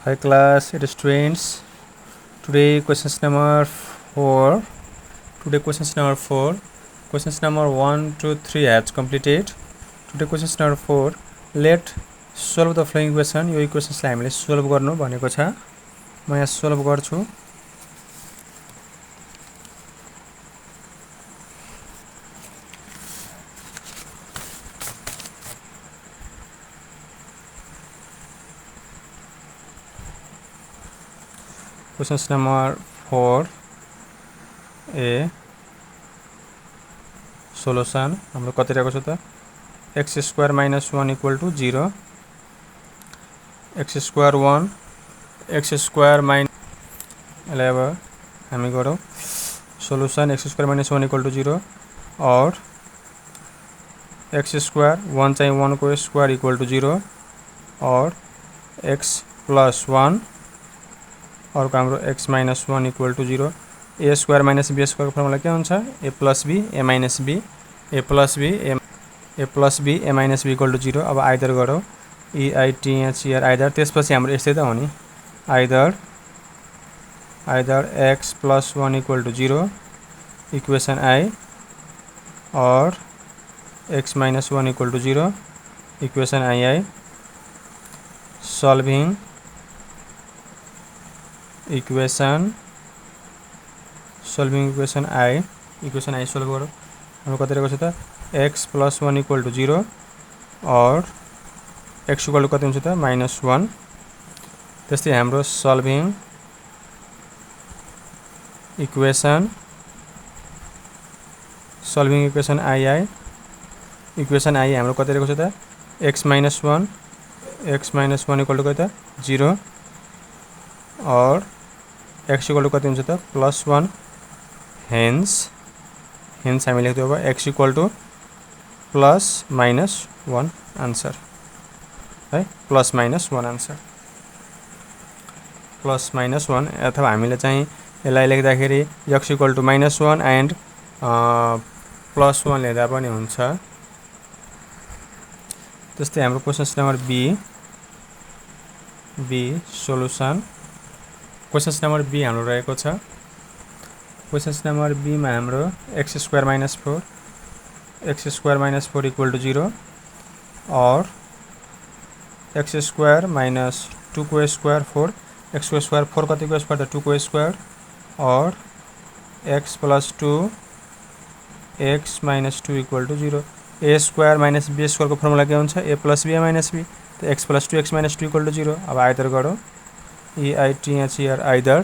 Hi class, it is students. Today questions number 4. Questions number 1 to 3 has completed. Today questions number 4. Let solve the following equation. यो इक्वेशन्सलाई हामीले solve गर्नु भनेको छ। म यहाँ solve गर्छु। Questions number 4 A solution हाम्रो कति रहेको छ त x square minus 1 equal to 0 x square 1 x square minus 11 हामी गरौँ solution x square minus 1 equal to 0 और x square 1 चाहिँ 1 को स्क्वायर इक्वल टू 0 और x plus 1 और हाम्रो x minus 1 equal to 0 a square minus b square को formula के हुन्छ a plus b a minus b a plus b a plus b a minus b equal to 0 अब either गरौँ e i t h r either त्यसपछि हाम्रो यस्तै त हो नि either x plus 1 equal to 0 equation I और x minus 1 equal to 0 equation II solving equation I equation I solve गरौँ हाम्रो कति रहेको छ त x plus 1 equal to 0 और x equal to कति हुन्छ त -1 त्यस्तै हाम्रो solving equation II equation I हाम्रो कति रहेको छ त x minus 1 equal to कति त 0 और x equal to कति हुन्छ त +1 hence हामी लेख्दै अब x equal to +-1 आन्सर है +-1 आन्सर +-1 अथवा हामीले चाहिँ यसलाई लेख्दाखेरि x equal to -1 and +1 लेख्दा पनि हुन्छ त्यस्तै हाम्रो questions number B solution questions number B हाम्रो रहेको छ क्वेशन्स नम्बर B मा हाम्रो x square minus 4 equal to 0 और x square minus 2 को स्क्वायर 4 x को स्क्वायर 4 कति को स्क्वायर त 2 को स्क्वायर और x plus 2 x minus 2 equal to 0 a square minus b square को फर्मुला के हुन्छ a plus b a minus b तो x plus 2 x minus 2 equal to 0 अब आइदर गरौँ e i t h r either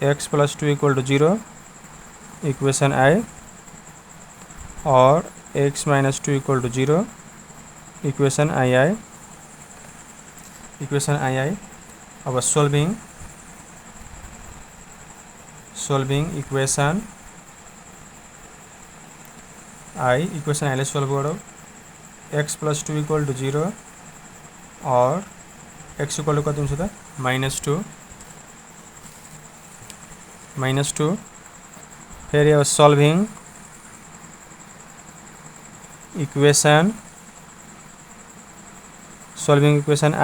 x plus 2 equal to 0 equation I और x minus 2 equal to 0 equation II अब solving equation I equation I ले solve गरौँ x plus 2 equal to 0 और x equal to कति हुन्छ त -2 फेरि अब solving equation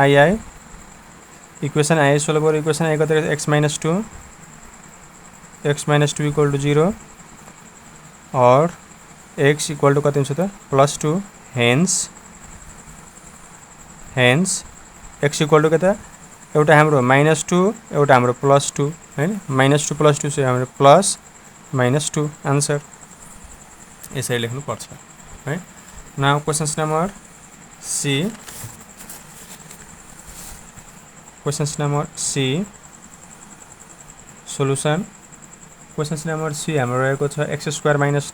II equation I solve गरौँ इक्वेसन I कति x minus 2 equal to 0 और x equal to कति हुन्छ त +2 hence x equal to कता एउटा हाम्रो -2 एउटा हाम्रो +2 हैन -2 +2 चाहिँ हाम्रो +-2 आन्सर यसरी लेख्नु पर्छ है now questions number C solution questions number C हाम्रो रहेको छ x square minus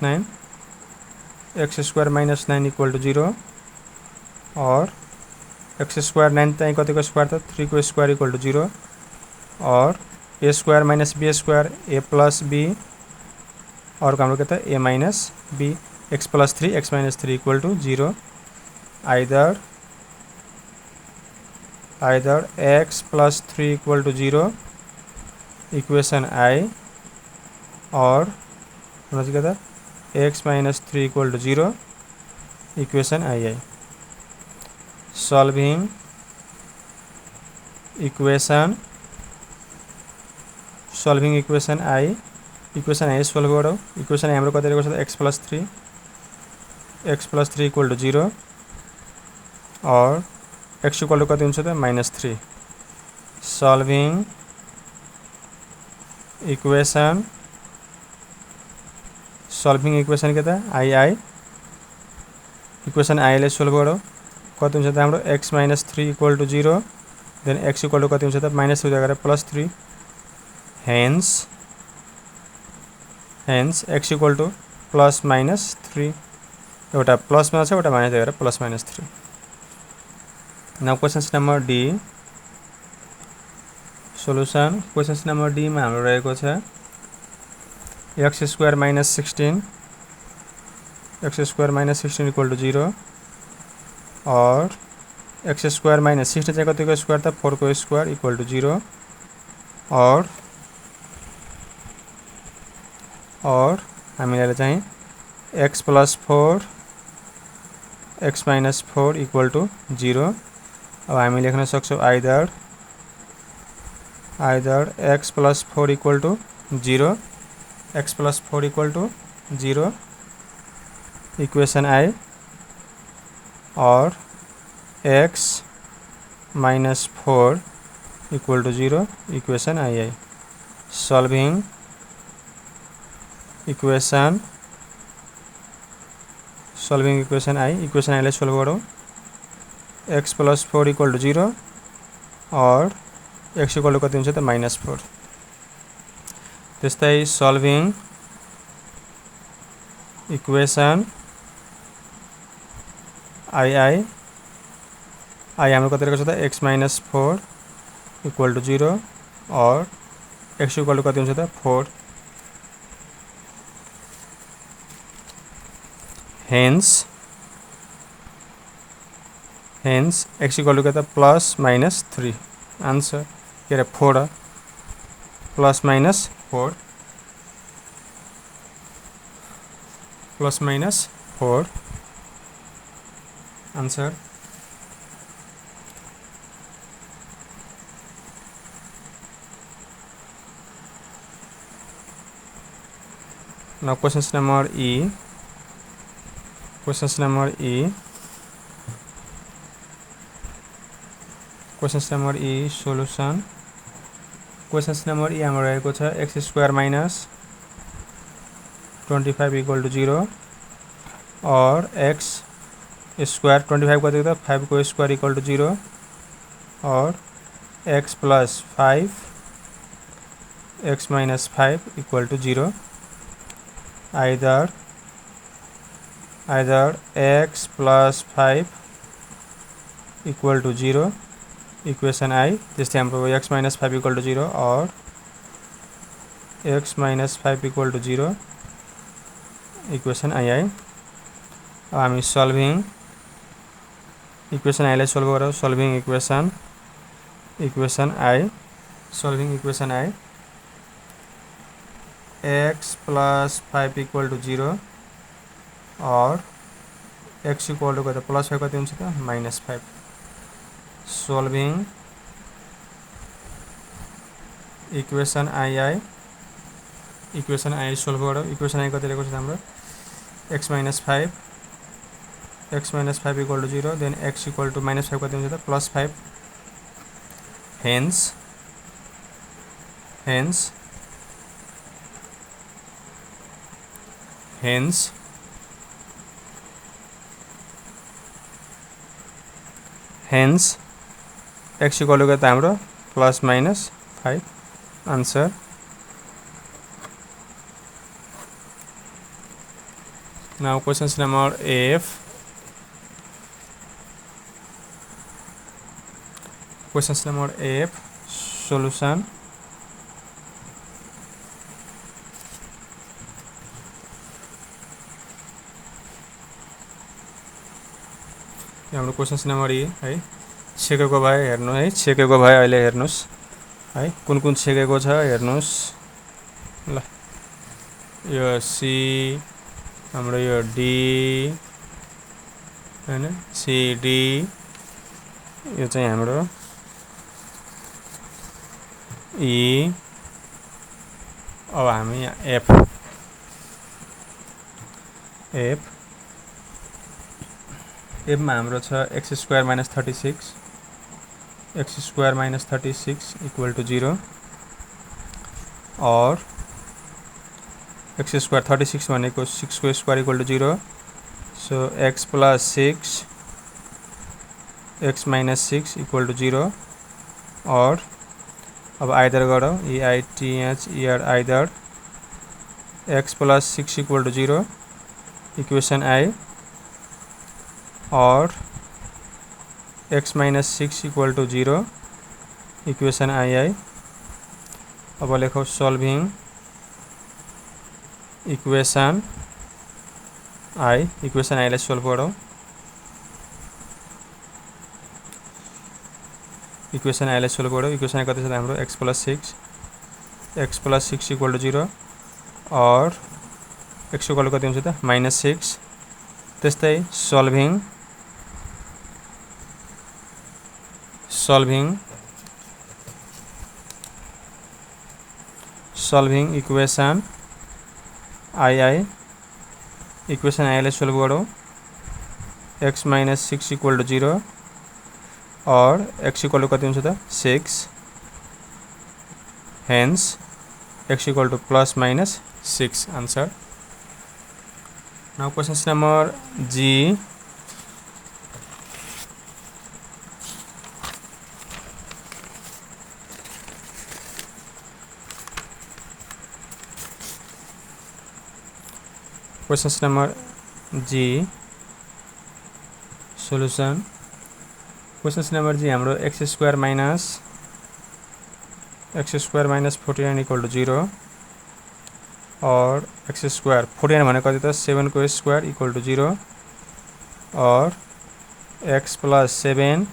9 equal to 0 और x square 9 चाहिँ कतिको स्क्वायर त 3 को स्क्वायर इक्वल टू 0 और a square minus b square a plus b और हाम्रो के त a minus b x plus 3 x minus 3 equal to 0 either x plus 3 equal to 0 equation I और के त x minus 3 equal to 0 equation II solving equation solving equation I solve गरौँ। Equation I हाम्रो कति रहेको छ त x प्लस 3 इक्वल टू 0 और x इक्वल टू कति हुन्छ त -3 सल्भिङ इक्वेसन के त आई इक्वेसन आईले सोल्भ गरौँ। कति हुन्छ त हाम्रो x minus 3 equal to 0 then x equal to कति हुन्छ त -3 गरेर +3 हेन्स x इक्वल टू +-3 एउटा प्लसमा छ एउटा माइनस गरेर +-3। Now questions number D solution. Questions number D मा हाम्रो रहेको छ x² - 16 इक्वल टू 0 और x² - 16 चाहिँ कतिको स्क्वायर त 4 को स्क्वायर इक्वल टू 0 और हामीलाई चाहिँ x plus 4 x minus 4 equal to 0। अब हामी लेख्न सक्छौँ either x plus 4 equal to 0 equation I और x minus 4 equal to 0 equation I solving equation I लाई सोल्भ गरौँ। x प्लस 4 इक्वल टू 0 और x इक्वल टू कति हुन्छ त -4। त्यस्तै सल्भिङ इक्वेसन आई हाम्रो कति रहेको छ त x माइनस 4 इक्वल टू 0 और x इक्वल टू कति हुन्छ त 4 हेन्स x इक्वल टू के त +-3 आंसर के अरे 4 +-4 आंसर। नाउ क्वेश्चन नंबर ई क्वेश्चन नंबर ई सोल्युसन। क्वेश्चन नंबर ई हाम्रो रहेको छ x² - 25 इक्वल टू 0 और x स्क्वायर 25 कति त 5 को स्क्वायर इक्वल टू 0 और x plus 5 x minus 5 equal to 0 either x plus 5 equal to 0 equation I. त्यस्तै हाम्रो x माइनस 5 इक्वल टू 0 और x minus 5 equal to 0 equation I. हामी solving equation आईलाई सोल्भ गरौँ। Solving equation I x plus 5 equal to 0 और x equal to कति +5 कति हुन्छ त -5 सल्भिङ इक्वेसन आई सोल्भ गरौँ। इक्वेसन आई कति रहेको छ हाम्रो x minus 5 equal to 0 then x equal to -5 कति हुन्छ त +5 हेन्स x इक्वल टू कति हाम्रो +-5 answer. Now question number F solution. हाम्रो क्वेश्चन नंबर ए है छेकेको भए हेर्नु है छेकेको भए अहिले हेर्नुस् है कुन छेकेको छ हेर्नुस् ल यो सी हाम्रो यो डी हैन सी डी यो चाहिँ हाम्रो ई अब हामी एफ एफमा हाम्रो छ x square minus 36 x square minus 36 equal to 0 और एक्स स्क्वायर 36 भनेको 6 को square equal to 0 so x plus 6 x minus 6 equal to 0 और अब आइदर गरौँ EITHER either x plus 6 equal to 0 equation I और x minus 6 equal to 0 equation I अब लेखौँ solving equation आईलाई सोल्भ गरौँ इक्वेशन आईलाई सोल्भ गरौँ इक्वेशन आई कति छ हाम्रो एक्स प्लस 6 इक्वल टू 0 और एक्स इक्वल टू कति हुन्छ त माइनस 6 त्यस्तै सल्भिङ इक्वेशन आई इक्वेशन आईलाई सोल्भ गरौँ एक्स माइनस 6 इक्वल टू 0 और एक्स इक्वल टू कति हुन्छ त 6 hence x equal to plus minus 6 answer now question number G question number G solution question number G हाम्रो x square minus 49 equal to 0 और x square 49 भनेको कति त 7 को स्क्वायर इक्वल टू 0 और x plus 7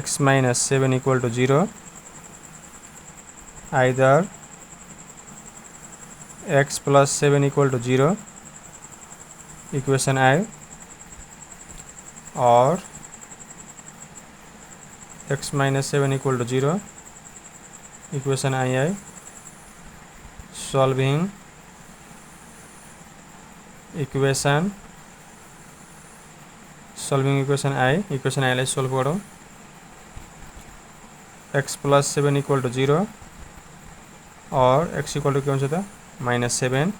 x minus 7 equal to 0 either x plus 7 equal to 0 equation I और x minus 7 equal to 0 equation I solving equation I लाई solve गरौँ x plus 7 equal to 0 और x equal to के हुन्छ त minus 7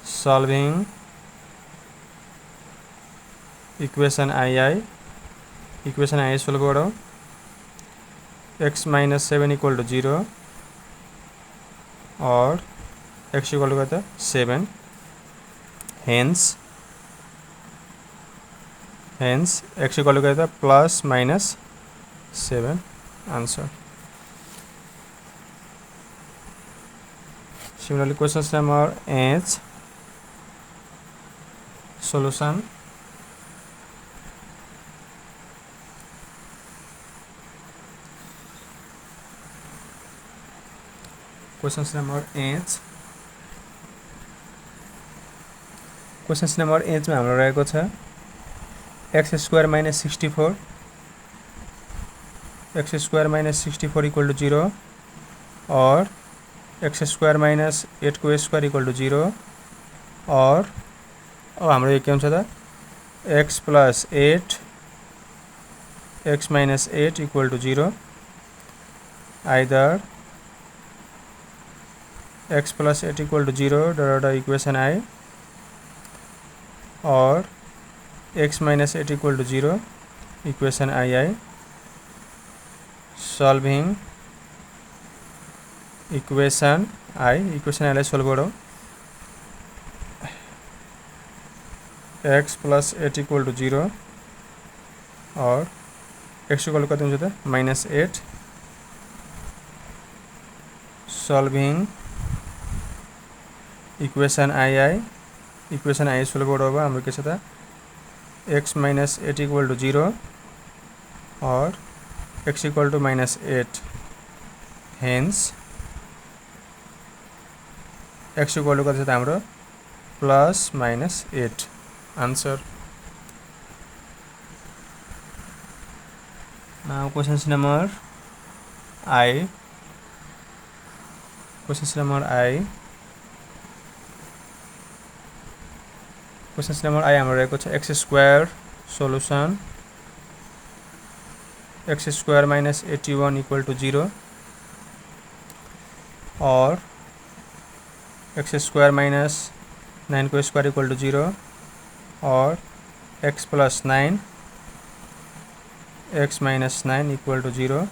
solving equation I solve गरौँ x minus 7 equal to 0 और x equal to कति 7 हेन्स एक्स इक्वल टू कति plus minus 7 answer Similarly, question number H solution. Question number H. Question number H में हाम्रो रहेको छ x square minus 64 equal to 0 और x square minus 8 को square equal to 0 और अब हाम्रो यो के हुन्छ त x plus 8 x minus 8 equal to 0 either x plus 8 equal to 0 dot equation I or x minus 8 equal to 0 equation II solving equation I लाई सोल्भ गरौँ x plus 8 equal to 0 और x इक्वल टू कति हुन्छ त minus 8 solving equation I solve गरौँ अब हाम्रो के छ त x minus 8 equal to 0 और x equal to minus 8 hence x equal to कति छ त हाम्रो plus minus 8 answer now question number I question number I हाम्रो रहेको छ x square solution x square minus 81 equal to 0 और एक्स स्क्वायर माइनस 9 को स्क्वायर इक्वल टू 0 और x plus 9 x minus 9 equal to 0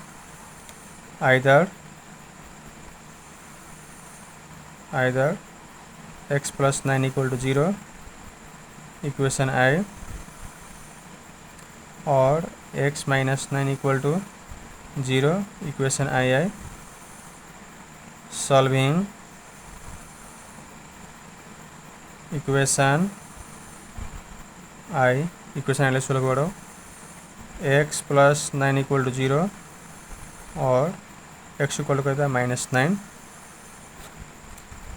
either x plus 9 equal to 0 equation I और x minus 9 equal to 0 equation I solving equation I solve करो x plus 9 equal to 0 और x equal to कता minus 9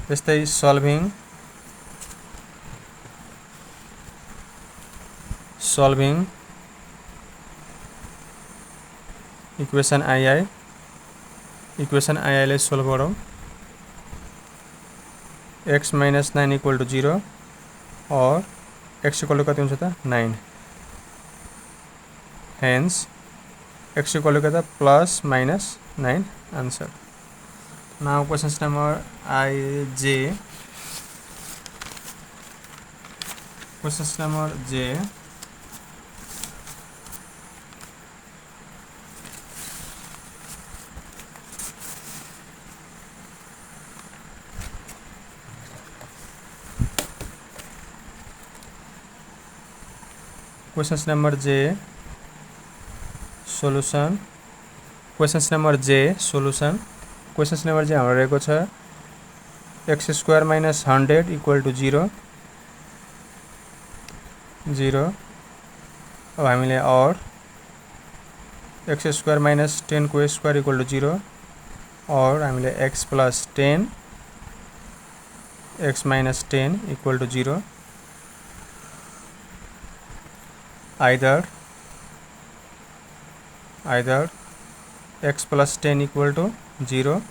त्यस्तै solving equation I ले solve करो x minus 9 equal to 0 और x equal to कति हुन्छ त 9 हेन्स एक्स इक्वल टू कता plus minus 9 answer now question number J solution हाम्रो रहेको छ x square minus 100 equal to 0 अब हामीले और एक्स स्क्वायर माइनस 10 को स्क्वायर इक्वल टू 0 और हामीले x plus 10 x minus 10 equal to 0 either x plus 10 equal to 0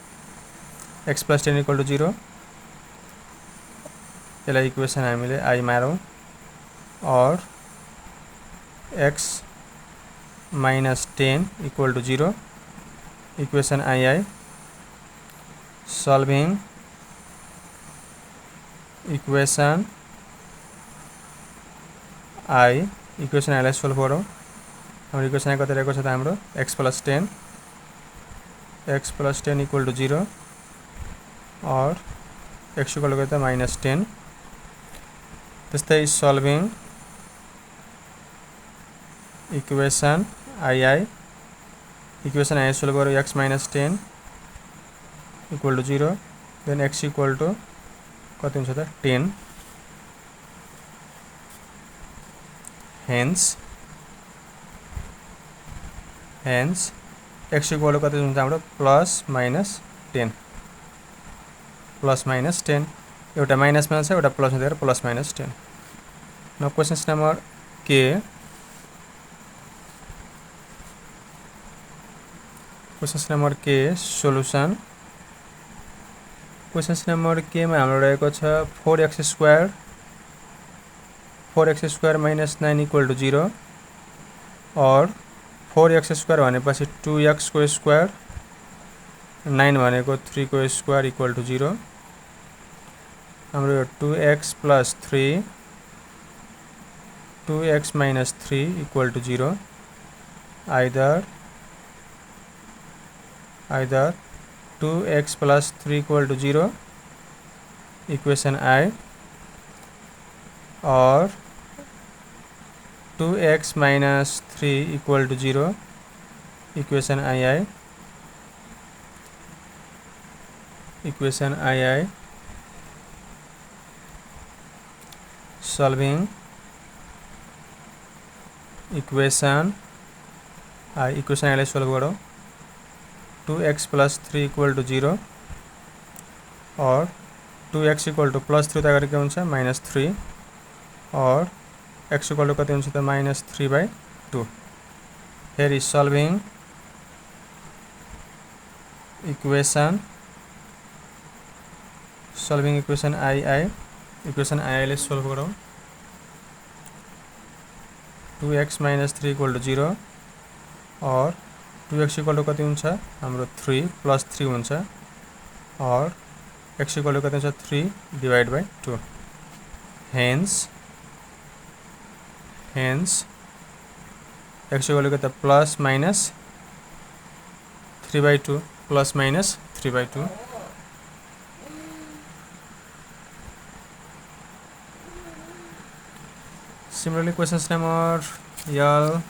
x plus 10 equal to 0 यसलाई इक्वेसन हामीले आई मारौँ और x minus 10 equal to 0 equation I solving equation I लाई solve गरौँ हाम्रो इक्वेसन कति रहेको छ त हाम्रो x plus 10 equal to 0 और x इक्वल टू कति माइनस 10 त्यस्तै सॉल्विंग इक्वेसन आई सोल्व गरौँ x minus 10 equal to 0 then x equal to कति हुन्छ त 10 हेन्स x इक्वल टू कति हुन्छ हाम्रो प्लस माइनस 10 एउटा माइनसमा छ एउटा प्लस हुँदै प्लस माइनस 10 न क्वेशन नंबर के सोल्युसन क्वेशन नंबर के मा हाम्रो रहेको छ 4x square minus 9 equal to 0 और 4x स्क्वायर भनेपछि 2x को स्क्वायर 9 भनेको 3 को स्क्वायर इक्वल टू 0 हाम्रो 2x plus 3 2x minus 3 equal to 0 either 2x plus 3 equal to 0 equation I or 2x minus 3 equal to 0 equation II solving equation I लाई solve करो 2x plus 3 equal to 0 और 2x equal to plus 3 तक के हुन्छ minus 3 और x equal to कति हुन्छ त minus 3/2 here is solving equation solving equation equation ले सोल्भ गरौँ 2x - 3 = 0 और 2x = कति हुन्छ हाम्रो 3 + 3 हुन्छ और x = कति हुन्छ 3 / 2 hence x = कति ± 3/2 ± 3/2 Similarly, questions number L.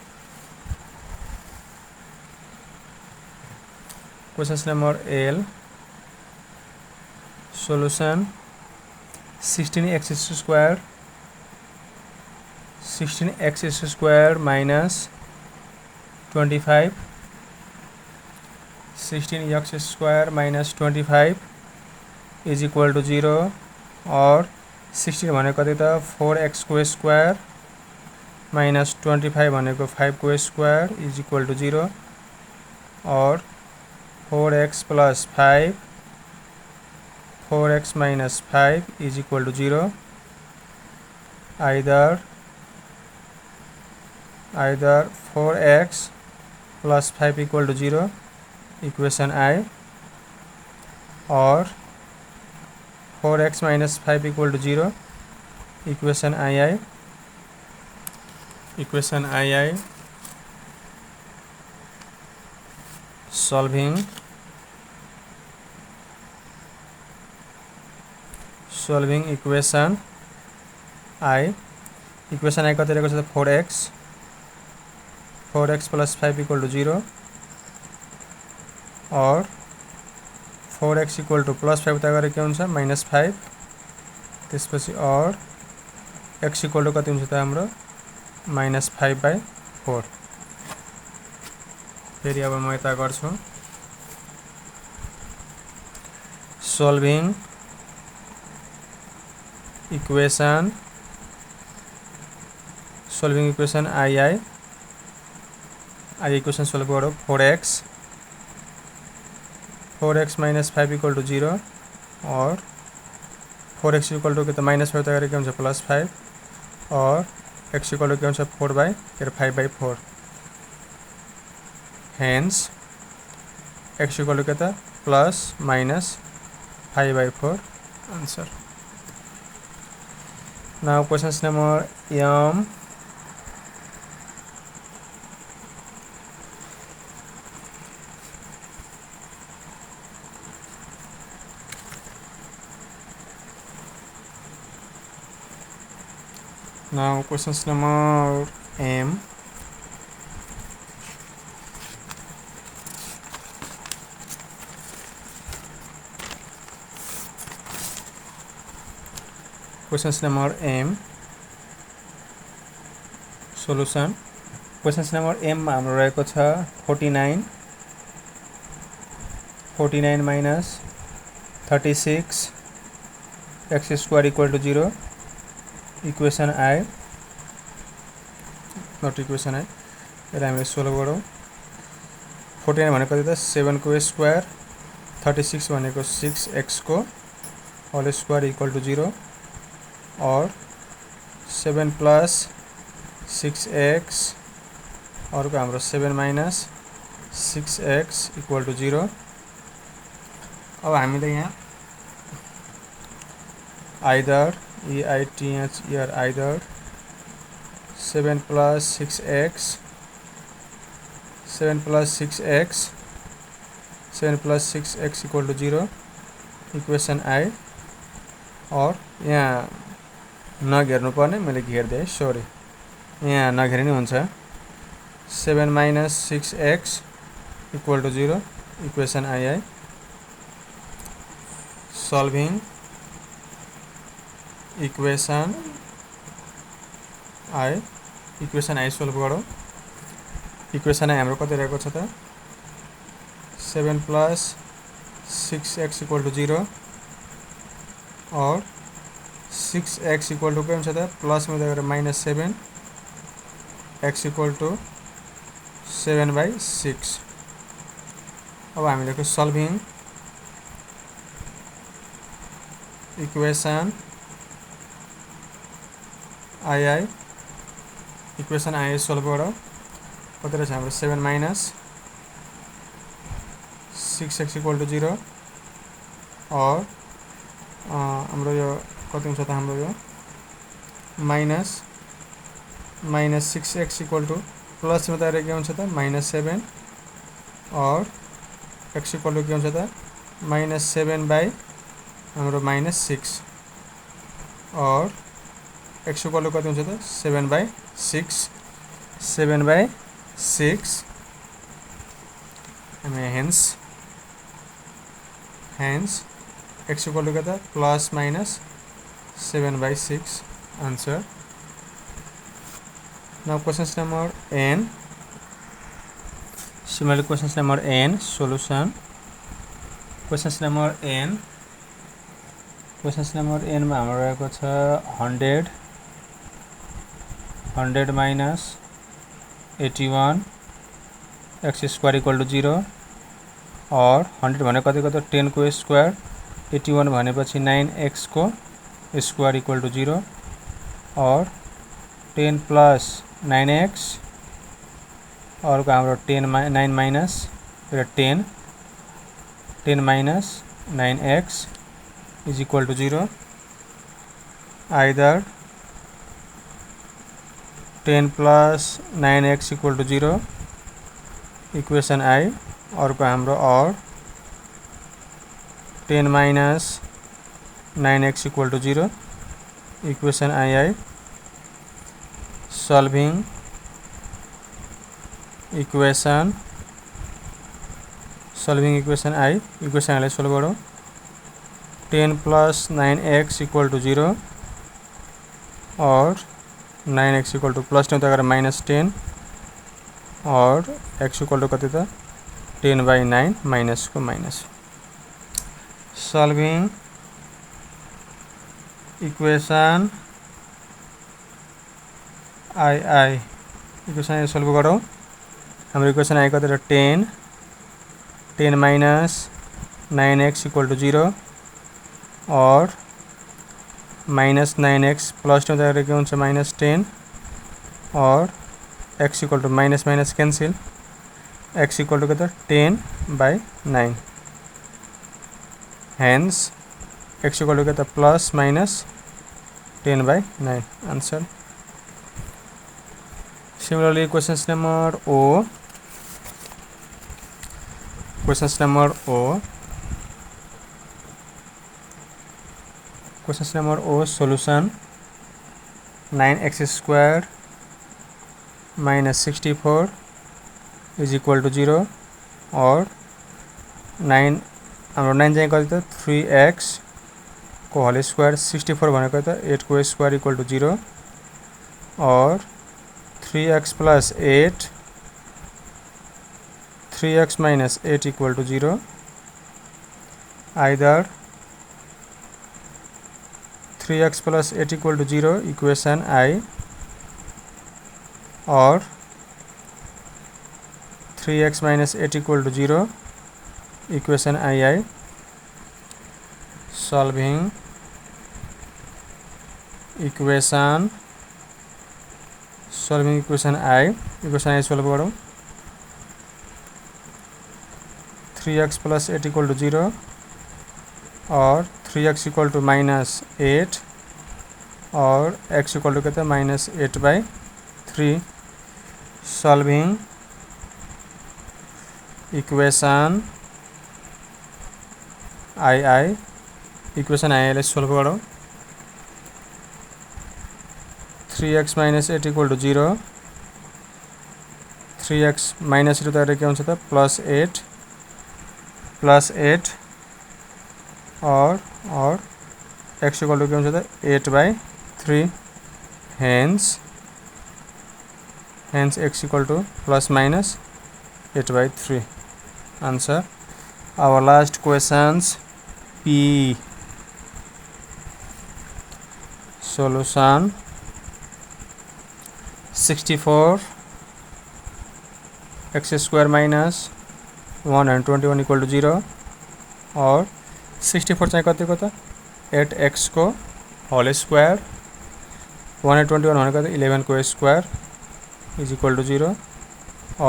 Questions number L. Solution 16x square. 16x square minus 25. 16x square minus 25 is equal to 0 और 16 भनेको कति त 4x square minus 25 भनेको 5 square is equal to 0 और 4x plus 5 4x minus 5 is equal to 0 either 4x plus 5 equal to 0 equation I or 4x minus 5 equal to 0 equation II solving equation I कति रहेको छ 4x plus 5 equal to 0 और 4x equal to plus 5 उता गरे के हुन्छ -5 त्यसपछि और x equal to कति हुन्छ त हाम्रो -5/4 फेरि अब म यता गर्छु solving equation II equation solve गरौँ 4x minus 5 equal to 0 और 4x equal to के त -5 उता गरे के हुन्छ +5 और x equal to के हुन्छ 5/4 hence x equal to के त ±5/4 answer. Now questions number M. Now questions number M. Questions number M. Solution. Questions number M हाम्रो रहेको छ 49 minus 36 x square equal to 0 equation I not equation I यसलाई हामीले solve गरौँ 49 भनेको कति त 7 को स्क्वायर 36 भनेको 6x को होल स्क्वायर इक्वल टु 0 और 7 plus 6x और हाम्रो 7 minus 6x equal to 0 अब हामीले यहाँ either either 7 plus 6x 7 plus 6x equal to 0 equation I और यहाँ नघेर्नु पर्ने मैले घेर्दिएँ सरी यहाँ नघेरे नि हुन्छ 7 minus 6x equal to 0 equation II solving equation I solve गरौँ इक्वेसन I हाम्रो कति रहेको छ त 7 plus 6x equal to 0 और 6x equal to के हुन्छ त प्लस में गएर -7 x equal to 7/6 अब हामी लेख्छौँ solving equation I equation I solve गरौँ कति रहेछ हाम्रो 7 माइनस 6x इक्वल टू 0 और हाम्रो यो कति हुन्छ त हाम्रो यो minus 6x equal to plus में तैयार के हुन्छ त -7 और x इक्वल टू के हुन्छ त -7 बाई हाम्रो -6 और x इक्वल टू कति हुन्छ त 7/6 7/6 हामी hence x इक्वल टू कता plus minus 7/6 answer. Now questions number n. Similarly questions number n solution. Questions number n. Questions number n में हाम्रो रहेको छ 100 minus 81 x square equal to 0 और 100 भने कतिको त 10 को स्क्वायर 81 भनेपछि 9x को स्क्वायर इक्वल टू 0 और 10 प्लस 9x और को हाम्रो 9 minus 10 minus 9x is equal to 0 either 10 plus 9x equal to 0 equation I और को हाम्रो और 10 minus 9x equal to 0 equation II solving equation I equation I solve गरौँ 10 plus 9x equal to 0 और 9x equal to plus नहीं तो अगर -10 और x equal to कति था 10/9 माइनस को minus solving equation I equation solve गरौँ हाम्रो इक्वेशन आई कति 10 माइनस 9x equal to 0 और माइनस 9x प्लस नहीं तो के हुन्छ -10 और x equal to minus minus cancel x equal to कता 10/9 hence x equal to कता plus minus 10/9 answer. Similarly questions number O. Questions number O. Questions number O solution 9x square minus 64 is equal to 0 और 9 हाम्रो 9 चाहिँ कति त 3x को whole square 64 भनेको त 8 को स्क्वायर इक्वल टू 0 और 3x plus 8 3x minus 8 equal to 0 either 3x plus 8 equal to 0 equation I or 3x minus 8 equal to 0 equation II solving equation I solve गरौँ 3x plus 8 equal to 0 और 3x equal to minus 8 और x equal to कहते हैं minus 8/3 solving equation II equation II ले solve करो 3x minus 8 equal to 0 3x minus 8 तो क्या होता है plus 8 और x equal to क्या होता है 8/3 hence x equal to plus minus 8/3 answer. Our last questions P solution 64 x square minus 121 equal to 0 और 64 चाहिँ कतिको त 8x को होल स्क्वायर 121 भनेको त 11 को स्क्वायर इज इक्वल टू 0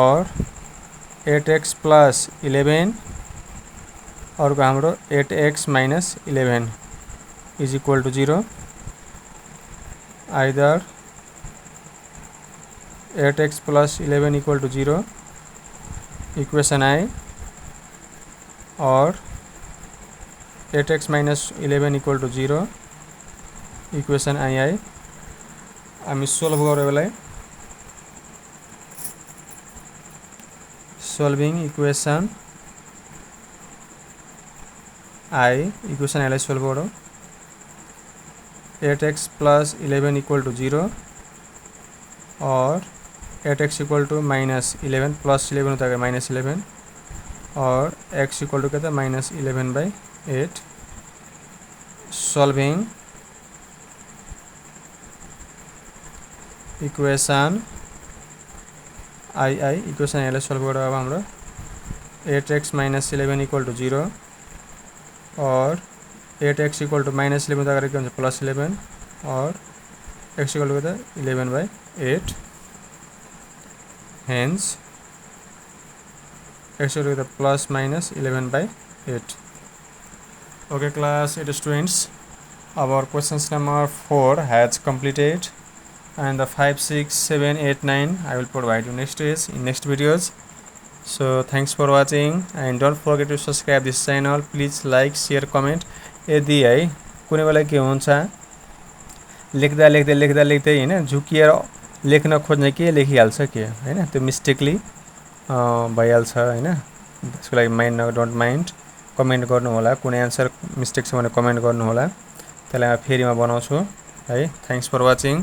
और 8x प्लस 11 और को हाम्रो 8x minus 11 is equal to 0 either 8x plus 11 equal to 0 equation I और 8x minus 11 equal to 0 equation I हामी सोल्भ गरौँ यसलाई सोल्भिङ इक्वेशन आई इक्वेशन आईलाई सोल्भ गरौँ 8x प्लस 11 इक्वल टू 0 और 8x equal to minus 11 plus 11 होता है minus 11 और x इक्वल टू क्या था minus 11/8 solving equation I equation आईलाई solve गरेर अब हाम्रो 8x माइनस 11 इक्वल टू 0 और 8x इक्वल टू माइनस 11 हुँदा के हुन्छ प्लस 11 और x इक्वल टू क्या था 11/8 hence x equal to plus minus 11/8. Okay class 8 students, our questions number 4 has completed and the 5 6 7 8 9 I will provide you next days in next videos. So thanks for watching and don't forget to subscribe this channel. Please like share comment. यदि है कुनै बेला के हुन्छ लेख्दा लेख्दै हैन झुकिएर लेख्न खोज्ने के लेखिहाल्छ के हैन त्यो मिस्टेकली भइहाल्छ हैन त्यसको लागि डोन्ट माइन्ड कमेन्ट गर्नु होला कुनै आन्सर मिस्टेक छ भने कमेन्ट गर्नु होला त्यसलाई फेरि म बनाउँछु है थ्यांक्स फर वाचिङ